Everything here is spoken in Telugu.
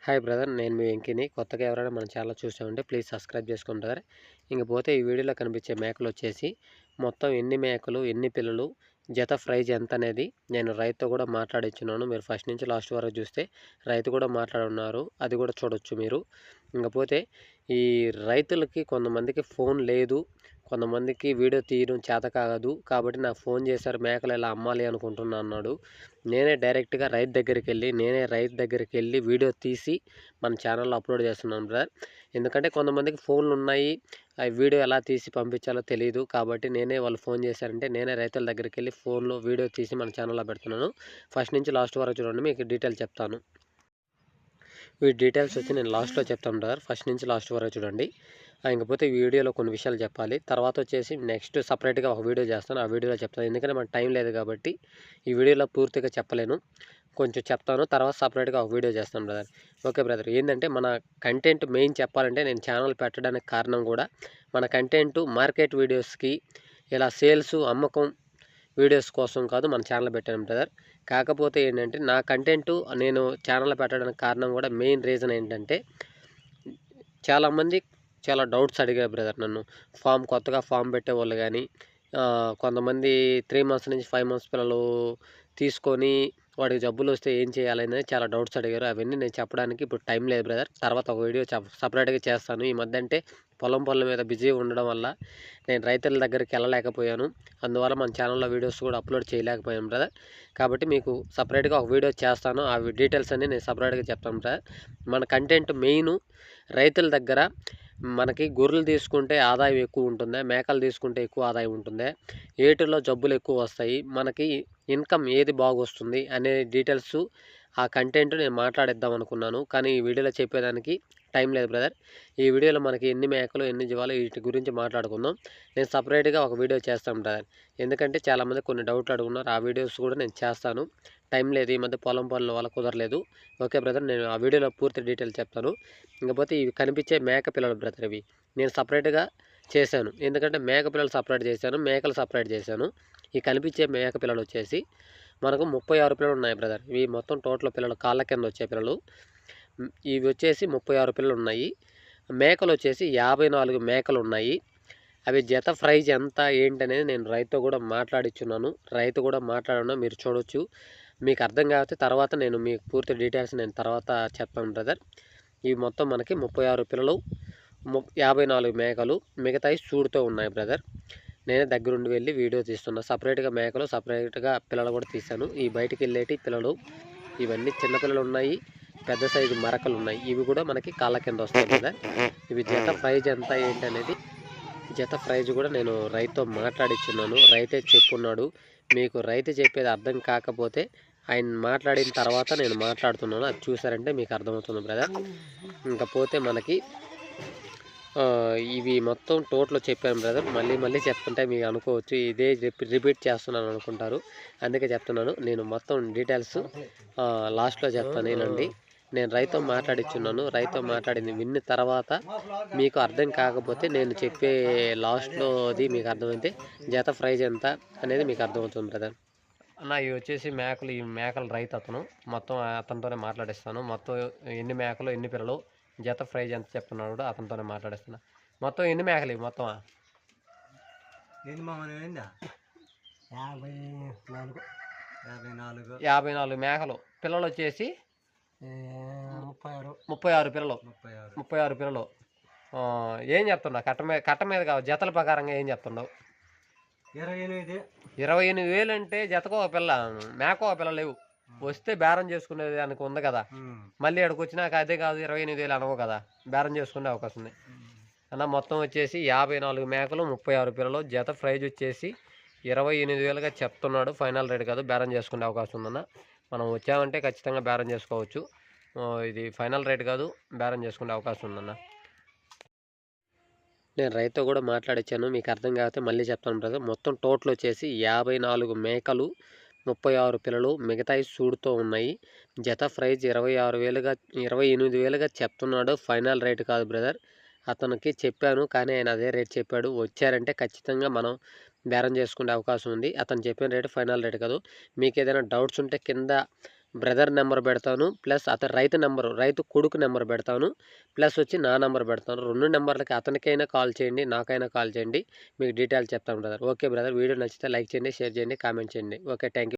హాయ్ బ్రదర్, నేను మీ వెంకిని. కొత్తగా ఎవరైనా మన ఛానల్ చూసామంటే ప్లీజ్ సబ్స్క్రైబ్ చేసుకోండి బ్రదర్. ఇంకపోతే ఈ వీడియోలో కనిపించే మేకలు వచ్చేసి మొత్తం ఎన్ని మేకలు, ఎన్ని పిల్లలు, జత ప్రైజ్ ఎంత అనేది నేను రైతుతో కూడా మాట్లాడిచ్చున్నాను. మీరు ఫస్ట్ నుంచి లాస్ట్ వరకు చూస్తే రైతు కూడా మాట్లాడున్నారు, అది కూడా చూడొచ్చు మీరు. ఇంకపోతే ఈ రైతులకి కొంతమందికి ఫోన్ లేదు, కొంతమందికి వీడియో తీయడం చేత కాదు, కాబట్టి నాకు ఫోన్ చేశారు మేకలు ఎలా అమ్మాలి అనుకుంటున్నా అన్నాడు. నేనే డైరెక్ట్గా రైతు దగ్గరికి వెళ్ళి వీడియో తీసి మన ఛానల్లో అప్లోడ్ చేస్తున్నాను బ్రదర్. ఎందుకంటే కొంతమందికి ఫోన్లు ఉన్నాయి, ఆ వీడియో ఎలా తీసి పంపించాలో తెలియదు, కాబట్టి నేనే వాళ్ళు ఫోన్ చేశారంటే నేనే రైతుల దగ్గరికి వెళ్ళి ఫోన్లో వీడియో తీసి మన ఛానల్లో పెడుతున్నాను. ఫస్ట్ నుంచి లాస్ట్ వరకు చూడండి, మీకు డీటెయిల్ చెప్తాను. ఈ డీటెయిల్స్ వచ్చి నేను లాస్ట్లో చెప్తాను బ్రదర్, ఫస్ట్ నుంచి లాస్ట్ వరకు చూడండి. ఇంకపోతే ఈ వీడియోలో కొన్ని విషయాలు చెప్పాలి, తర్వాత వచ్చేసి నెక్స్ట్ సపరేట్గా ఒక వీడియో చేస్తాను, ఆ వీడియోలో చెప్తాను. ఎందుకంటే మనకు టైం లేదు కాబట్టి ఈ వీడియోలో పూర్తిగా చెప్పలేను, కొంచెం చెప్తాను, తర్వాత సపరేట్గా ఒక వీడియో చేస్తాను బ్రదర్. ఓకే బ్రదర్, ఏంటంటే మన కంటెంట్ మెయిన్ చెప్పాలంటే నేను ఛానల్ పెట్టడానికి కారణం కూడా మన కంటెంట్ మార్కెట్ వీడియోస్కి ఇలా సేల్స్ అమ్మకం వీడియోస్ కోసం కాదు మన ఛానల్ పెట్టాను బ్రదర్. కాకపోతే ఏంటంటే నా కంటెంట్ నేను ఛానల్ పెట్టడానికి కారణం కూడా మెయిన్ రీజన్ ఏంటంటే చాలామంది చాలా డౌట్స్ అడిగారు బ్రదర్ నన్ను. కొత్తగా ఫామ్ పెట్టేవాళ్ళు కానీ, కొంతమంది 3 మంత్స్ నుంచి 5 మంత్స్ పిల్లలు తీసుకొని వాడికి జబ్బులు వస్తే ఏం చేయాలనేది చాలా డౌట్స్ అడిగారు. అవన్నీ నేను చెప్పడానికి ఇప్పుడు టైం లేదు బ్రదర్. తర్వాత ఒక వీడియో సపరేట్గా చేస్తాను. ఈ మధ్య అంటే పొలం పనుల మీద బిజీ ఉండడం వల్ల నేను రైతుల దగ్గరికి వెళ్ళలేకపోయాను. అందువల్ల మన ఛానల్లో వీడియోస్ కూడా అప్లోడ్ చేయలేకపోయాను బ్రదర్. కాబట్టి మీకు సపరేట్గా ఒక వీడియో చేస్తాను, ఆ డీటెయిల్స్ అన్నీ నేను సపరేట్గా చెప్తాను బ్రదర్. మన కంటెంట్ మెయిన్ రైతుల దగ్గర మనకి గొర్రెలు తీసుకుంటే ఆదాయం ఎక్కువ ఉంటుందా, మేకలు తీసుకుంటే ఎక్కువ ఆదాయం ఉంటుందా, ఏటిలో జబ్బులు ఎక్కువ వస్తాయి, మనకి ఇన్కమ్ ఏది బాగొస్తుంది అనే డీటెయిల్స్ ఆ కంటెంట్ నేను మాట్లాడిద్దాం అనుకున్నాను. కానీ ఈ వీడియోలో చెప్పేదానికి టైం లేదు బ్రదర్. ఈ వీడియోలో మనకి ఎన్ని మేకలు, ఎన్ని జీవాలు, వీటి గురించి మాట్లాడుకుందాం. నేను సపరేట్గా ఒక వీడియో చేస్తాను బ్రదర్. ఎందుకంటే చాలామంది కొన్ని డౌట్లు అడుగున్నారు, ఆ వీడియోస్ కూడా నేను చేస్తాను. టైం లేదు, ఈ మధ్య పొలం పనుల వల్ల కుదరలేదు. ఓకే బ్రదర్, నేను ఆ వీడియోలో పూర్తి డీటెయిల్ చెప్తాను. ఇంకపోతే ఇవి కనిపించే మేక పిల్లలు బ్రదర్, ఇవి నేను సపరేట్గా చేశాను. ఎందుకంటే మేక పిల్లలు సపరేట్ చేశాను, మేకలు సపరేట్ చేశాను. ఈ కనిపించే మేక పిల్లలు వచ్చేసి మనకు 36 పిల్లలు ఉన్నాయి బ్రదర్. ఇవి మొత్తం టోటల్ పిల్లలు కాళ్ళ కింద వచ్చే పిల్లలు. ఇవి వచ్చేసి 36 పిల్లలు ఉన్నాయి. మేకలు వచ్చేసి 54 మేకలు ఉన్నాయి. అవి జత ప్రైజ్ ఎంత ఏంటనేది నేను రైతుతో కూడా మాట్లాడిచ్చున్నాను, మీరు చూడొచ్చు. మీకు అర్థం కాకపోతే తర్వాత నేను మీకు పూర్తి డీటెయిల్స్ నేను తర్వాత చెప్తాను బ్రదర్. ఇవి మొత్తం మనకి 36 పిల్లలు, 54 మేకలు, మిగతాయి సూడుతో ఉన్నాయి బ్రదర్. నేనే దగ్గరుండి వెళ్ళి వీడియో తీస్తున్నా. సపరేట్గా మేకలు, సపరేట్గా పిల్లలు కూడా తీశాను. ఈ బయటికి వెళ్ళేటి పిల్లలు ఇవన్నీ చిన్నపిల్లలు ఉన్నాయి, పెద్ద సైజు మరకలు ఉన్నాయి. ఇవి కూడా మనకి కాళ్ళ కింద వస్తాయి కదా. ఇవి జత ప్రైజ్ ఎంత ఏంటనేది జత ప్రైజ్ కూడా నేను రైతుతో మాట్లాడిచ్చున్నాను, రైతే చెప్పున్నాడు. మీకు రైతు చెప్పేది అర్థం కాకపోతే ఆయన మాట్లాడిన తర్వాత నేను మాట్లాడుతున్నాను, అది చూసారంటే మీకు అర్థమవుతుంది బ్రదర్. ఇంకపోతే మనకి ఇవి మొత్తం టోటల్ చెప్పాను బ్రదర్. మళ్ళీ చెప్తుంటే మీకు అనుకోవచ్చు ఇదే రిపీట్ చేస్తున్నాను అనుకుంటారు, అందుకే చెప్తున్నాను. నేను మొత్తం డీటెయిల్స్ లాస్ట్లో చెప్తాను ఏనండి. నేను రైతు మాట్లాడిచ్చున్నాను, రైతు మాట్లాడింది విన్న తర్వాత మీకు అర్థం కాకపోతే నేను చెప్పే లాస్ట్లోది మీకు అర్థమైతే జత ప్రైజ్ ఎంత అనేది మీకు అర్థమవుతుంది బ్రదర్. అన్న ఇవి వచ్చేసి మేకలు, ఈ మేకలు రైతు అతను, మొత్తం అతనితోనే మాట్లాడిస్తాను. మొత్తం ఎన్ని మేకలు, ఎన్ని పిల్లలు, జత ప్రైజ్ ఎంత చెప్తున్నాడు కూడా అతనితోనే మాట్లాడిస్తున్నా. మొత్తం ఎన్ని మేకలు ఇవి మొత్తం 54 మేకలు, పిల్లలు వచ్చేసి 36 పిల్లలు. 36 పిల్లలు. ఏం చెప్తున్నావు కట్ట మీద కాదు, జతల ప్రకారంగా ఏం చెప్తున్నావు? 28,000 అంటే జతకో ఒక పిల్ల, మేకో ఒక పిల్ల లేవు. వస్తే బేరం చేసుకునేది అనుకు ఉంది కదా, మళ్ళీ ఇక్కడికి వచ్చినాక అదే కాదు 28,000 అనవు కదా, బేరం చేసుకునే అవకాశం ఉంది అన్న. మొత్తం వచ్చేసి 54 మేకలు, 36 పిల్లలు, జత ప్రైజ్ వచ్చేసి 28,000గా చెప్తున్నాడు. ఫైనల్ రేట్ కాదు, బేరం చేసుకునే అవకాశం ఉందన్న. మనం వచ్చామంటే ఖచ్చితంగా బేరం చేసుకోవచ్చు, ఇది ఫైనల్ రేట్ కాదు, బేరం చేసుకునే అవకాశం ఉందన్న. నేను రైతుతో కూడా మాట్లాడిచ్చాను, మీకు అర్థం కాకపోతే మళ్ళీ చెప్తాను బ్రదర్. మొత్తం టోటల్ వచ్చేసి 54 మేకలు, 36 పిల్లలు, మిగతాయి సూడుతో ఉన్నాయి. జత ప్రైజ్ 28,000గా చెప్తున్నాడు, ఫైనల్ రేట్ కాదు బ్రదర్. అతనికి చెప్పాను కానీ ఆయన అదే రేట్ చెప్పాడు. వచ్చారంటే ఖచ్చితంగా మనం బేరం చేసుకునే అవకాశం ఉంది. అతను చెప్పిన రేటు ఫైనల్ రేట్ కాదు. మీకు ఏదైనా డౌట్స్ ఉంటే కింద బ్రదర్ నెంబర్ పెడతాను, ప్లస్ రైతు కొడుకు నెంబర్ పెడతాను, ప్లస్ వచ్చి నా నెంబర్ పెడతాను. 2 నెంబర్లకి అతనికైనా కాల్ చేయండి, నాకైనా కాల్ చేయండి, మీకు డీటెయిల్స్ చెప్తాను బ్రదర్. ఓకే బ్రదర్, వీడియో నచ్చితే లైక్ చేయండి, షేర్ చేయండి, కామెంట్ చేయండి. Okay, thank you.